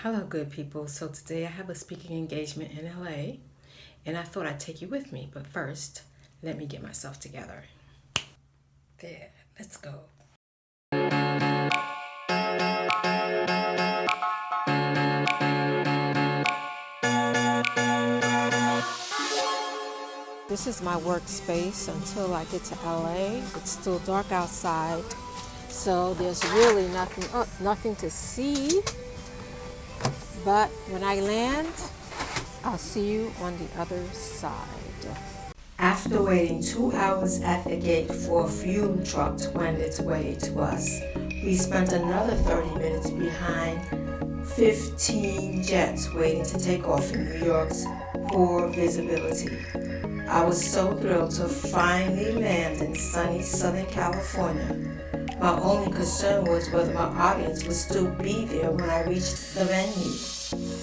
Hello, good people. So today I have a speaking engagement in LA, and I thought I'd take you with me. But first, let me get myself together. There, let's go. This is my workspace until I get to LA. It's still dark outside, so there's really nothing to see. But when I land, I'll see you on the other side. After waiting 2 hours at the gate for a fuel truck to wend its way to us, we spent another 30 minutes behind 15 jets waiting to take off in New York's poor visibility. I was so thrilled to finally land in sunny Southern California. My only concern was whether my audience would still be there when I reached the venue.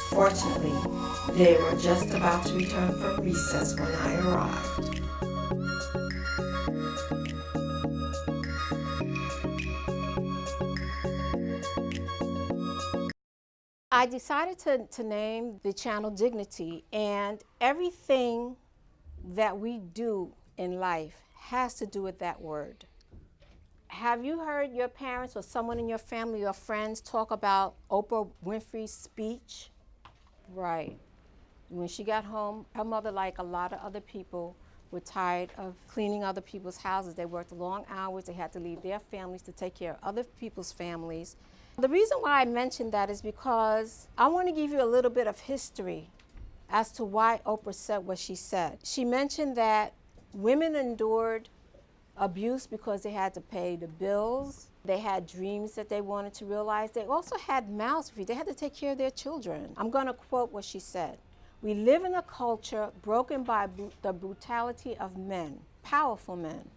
Fortunately, they were just about to return from recess when I arrived. I decided to name the channel Dignity, and everything that we do in life has to do with that word. Have you heard your parents or someone in your family or friends talk about Oprah Winfrey's speech? Right. When she got home, her mother, like a lot of other people, were tired of cleaning other people's houses. They worked long hours. They had to leave their families to take care of other people's families. The reason why I mentioned that is because I want to give you a little bit of history as to why Oprah said what she said. She mentioned that women endured abuse because they had to pay the bills. They had dreams that they wanted to realize. They also had mouths to feed. They had to take care of their children. I'm going to quote what she said. "We live in a culture broken by the brutality of men, powerful men,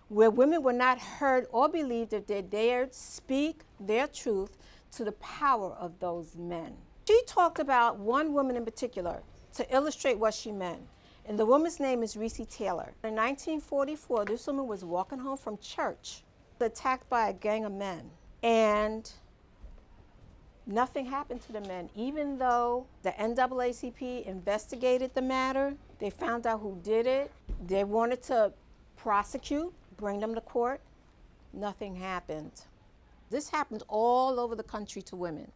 where women were not heard or believed if they dared speak their truth to the power of those men." She talked about one woman in particular to illustrate what she meant. And the woman's name is Reese Taylor. In 1944, this woman was walking home from church, attacked by a gang of men. And nothing happened to the men. Even though the NAACP investigated the matter, they found out who did it. They wanted to prosecute, bring them to court. Nothing happened. This happened all over the country to women,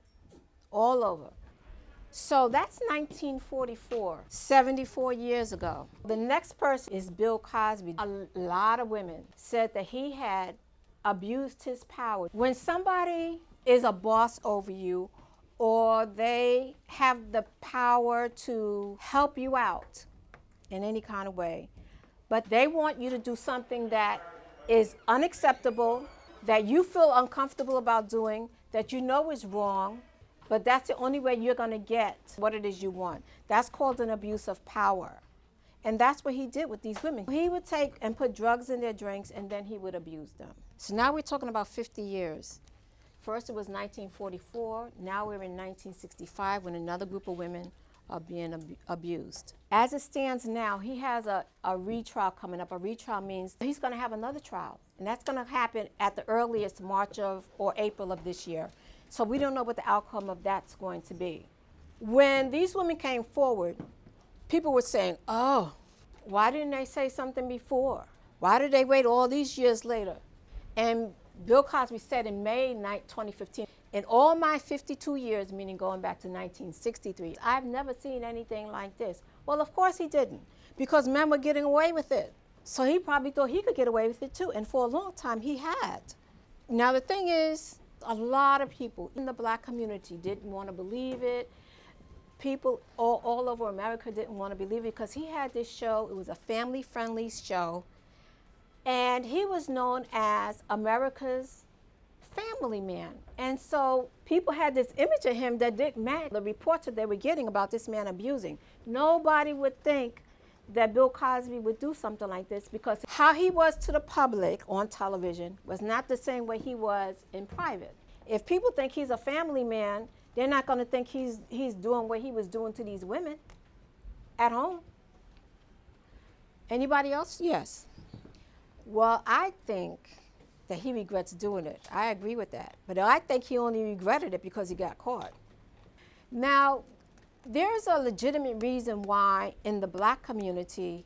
all over. So that's 1944, 74 years ago. The next person is Bill Cosby. A lot of women said that he had abused his power. When somebody is a boss over you, or they have the power to help you out in any kind of way, but they want you to do something that is unacceptable, that you feel uncomfortable about doing, that you know is wrong, but that's the only way you're going to get what it is you want. That's called an abuse of power. And that's what he did with these women. He would take and put drugs in their drinks, and then he would abuse them. So now we're talking about 50 years. First it was 1944. Now we're in 1965 when another group of women are being abused. As it stands now, he has a retrial coming up. A retrial means he's going to have another trial. And that's going to happen at the earliest March or April of this year. So we don't know what the outcome of that's going to be. When these women came forward, people were saying, oh, why didn't they say something before? Why did they wait all these years later? And Bill Cosby said in May 2015, in all my 52 years, meaning going back to 1963, I've never seen anything like this. Well, of course he didn't, because men were getting away with it. So he probably thought he could get away with it too, and for a long time he had. Now the thing is, a lot of people in the black community didn't want to believe it. People all over America didn't want to believe it because he had this show. It was a family-friendly show. And he was known as America's family man. And so people had this image of him that didn't match the reports that they were getting about this man abusing. Nobody would think that Bill Cosby would do something like this, because how he was to the public on television was not the same way he was in private. If people think he's a family man, they're not going to think he's doing what he was doing to these women at home. Anybody else? Yes. Well, I think that he regrets doing it. I agree with that. But I think he only regretted it because he got caught. Now, there's a legitimate reason why in the black community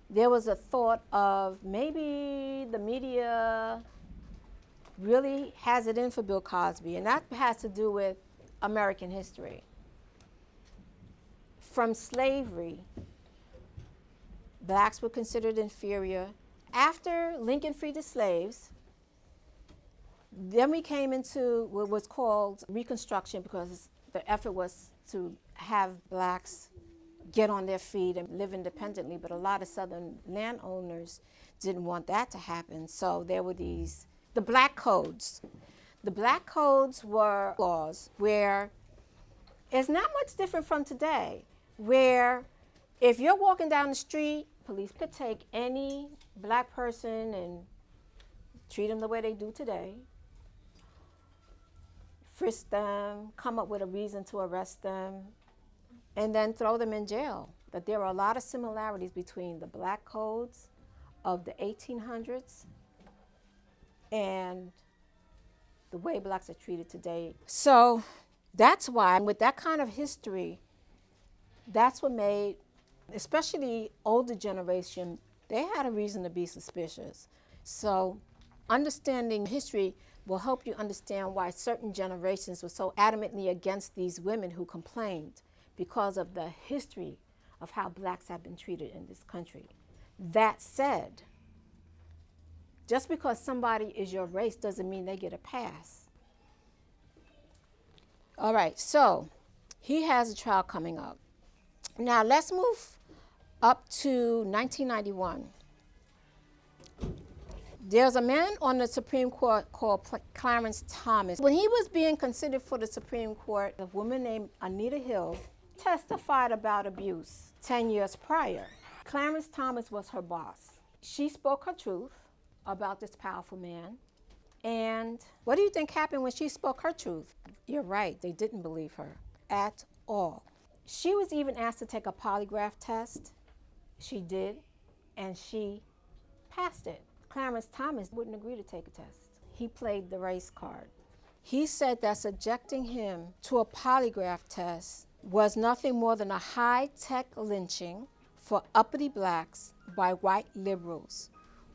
there was a thought of maybe the media really has it in for Bill Cosby, and that has to do with American history. From slavery, blacks were considered inferior. After Lincoln freed the slaves, then we came into what was called Reconstruction, because the effort was to have blacks get on their feet and live independently, but a lot of Southern landowners didn't want that to happen. So there were the black codes. The black codes were laws where it's not much different from today, where if you're walking down the street, police could take any black person and treat them the way they do today, frisk them, come up with a reason to arrest them, and then throw them in jail. But there are a lot of similarities between the black codes of the 1800s and the way blacks are treated today. So that's why, with that kind of history, that's what made, especially older generation, they had a reason to be suspicious. So understanding history will help you understand why certain generations were so adamantly against these women who complained, because of the history of how blacks have been treated in this country. That said, just because somebody is your race doesn't mean they get a pass. All right, so he has a trial coming up. Now let's move up to 1991. There's a man on the Supreme Court called Clarence Thomas. When he was being considered for the Supreme Court, a woman named Anita Hill testified about abuse 10 years prior. Clarence Thomas was her boss. She spoke her truth about this powerful man. And what do you think happened when she spoke her truth? You're right, they didn't believe her at all. She was even asked to take a polygraph test. She did, and she passed it. Clarence Thomas wouldn't agree to take a test. He played the race card. He said that subjecting him to a polygraph test was nothing more than a high-tech lynching for uppity blacks by white liberals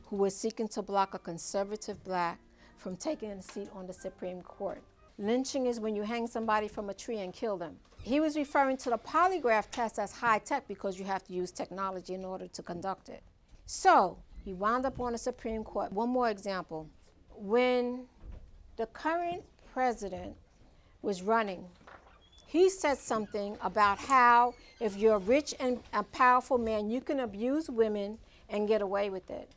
who were seeking to block a conservative black from taking a seat on the Supreme Court. Lynching is when you hang somebody from a tree and kill them. He was referring to the polygraph test as high-tech because you have to use technology in order to conduct it. So he wound up on the Supreme Court. One more example. When the current president was running, he said something about how if you're a rich and a powerful man, you can abuse women and get away with it.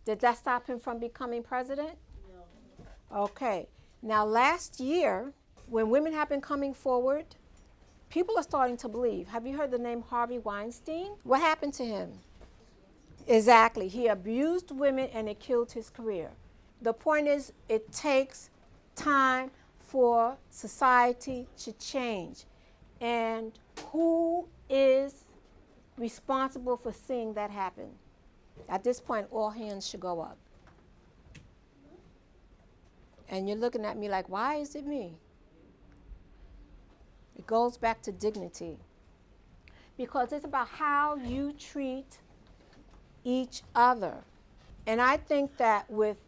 Did that stop him from becoming president? No. Okay. Now last year, when women have been coming forward, people are starting to believe. Have you heard the name Harvey Weinstein? What happened to him? Exactly. He abused women and it killed his career. The point is, it takes time for society to change. And who is responsible for seeing that happen? At this point, all hands should go up. And you're looking at me like, why is it me? It goes back to dignity. Because it's about how you treat each other. And I think that with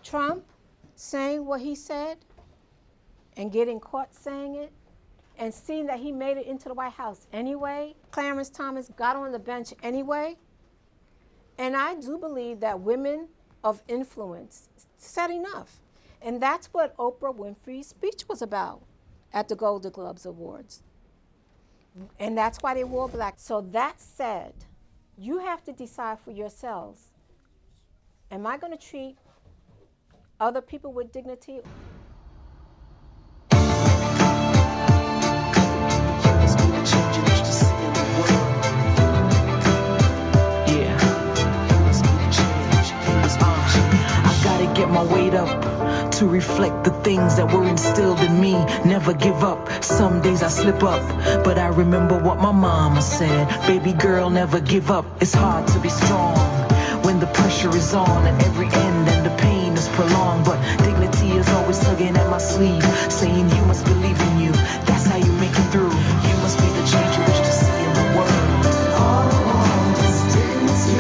Trump saying what he said and getting caught saying it and seeing that he made it into the White House anyway, Clarence Thomas got on the bench anyway, and I do believe that women of influence said enough. And that's what Oprah Winfrey's speech was about at the Golden Globes Awards. And that's why they wore black. So that said, you have to decide for yourselves, am I going to treat other people with dignity? Get my weight up to reflect the things that were instilled in me. Never give up. Some days I slip up, but I remember what my mama said. Baby girl, never give up. It's hard to be strong when the pressure is on at every end and the pain is prolonged, but dignity is always tugging at my sleeve, saying you must believe in you. That's how you make it through. You must be the change you wish to see in the world. All I want is dignity.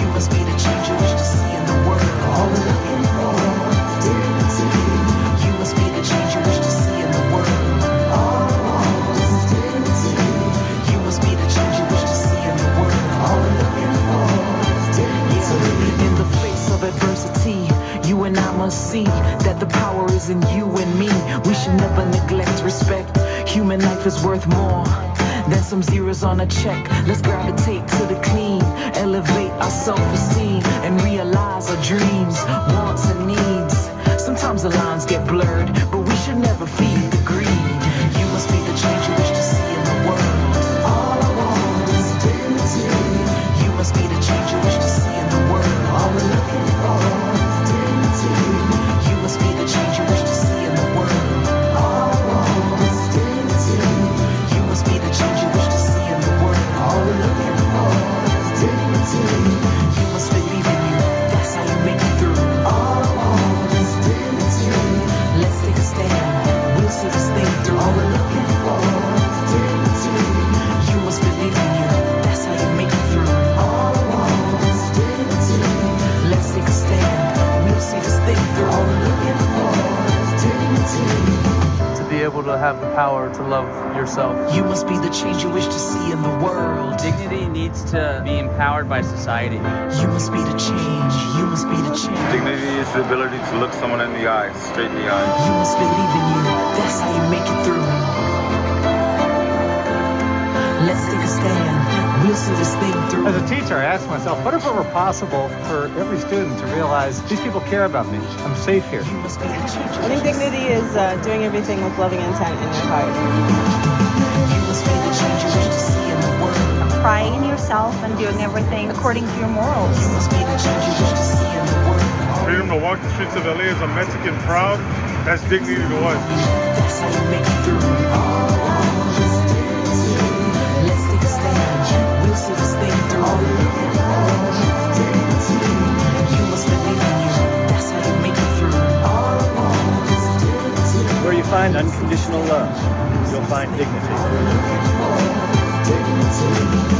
You must be the change you wish to see in the world. All we're looking for, dignity. You must be the change you wish to see in the world. All I want is dignity. You must be the change you wish to see in the world. All we're looking for, dignity. In the face of adversity, you and I must see that the power is in you and me. We should never neglect respect. Human life is worth more than some zeros on a check. Let's gravitate to the clean, elevate our self-esteem, and realize our dreams, wants, and needs. Sometimes the lines get blurred, but we should never feed the greed. You must be the change you wish to see in the world. All I want is dignity. You must be the change you wish to see in the world. All we're looking for is dignity. You must be the change you wish to see in the world. All I want is dignity. You must be the change you wish to see in the world. All we're looking for is dignity. You must believe in you. That's how you make it through. All I want is dignity. Let's take a stand. We'll see this thing through. All we're looking for is dignity. You must believe in you. That's how you make it through. All I want is dignity. Let's take a stand. We'll see this thing through. All we're looking for is dignity. To be able to have the power to love yourself. You must be the change you wish to see in the world. Dignity needs to be empowered by society. You must be the change. You must be the change. Dignity is the ability to look someone in the eyes, straight in the eyes. You must believe in you. That's how you make it through. Let's take a stand. We'll see this thing through. As a teacher, I ask myself, what if it were possible for every student to realize these people care about me? I'm safe here. You must be the change. I think dignity is doing everything with loving intent in your heart. You must be the change you wish to see in the world. Pride in yourself and doing everything according to your morals. You must be the change you wish to see in the world. Freedom to walk the streets of LA as a Mexican proud. That's dignity to us. That's how you make it through. All I want is dignity. Let's take a stand. We'll see this thing through. All we're looking for is dignity. You must believe in you. That's how you make it through. All I want is dignity. Where you find unconditional love, you'll find dignity. All we're looking for is dignity.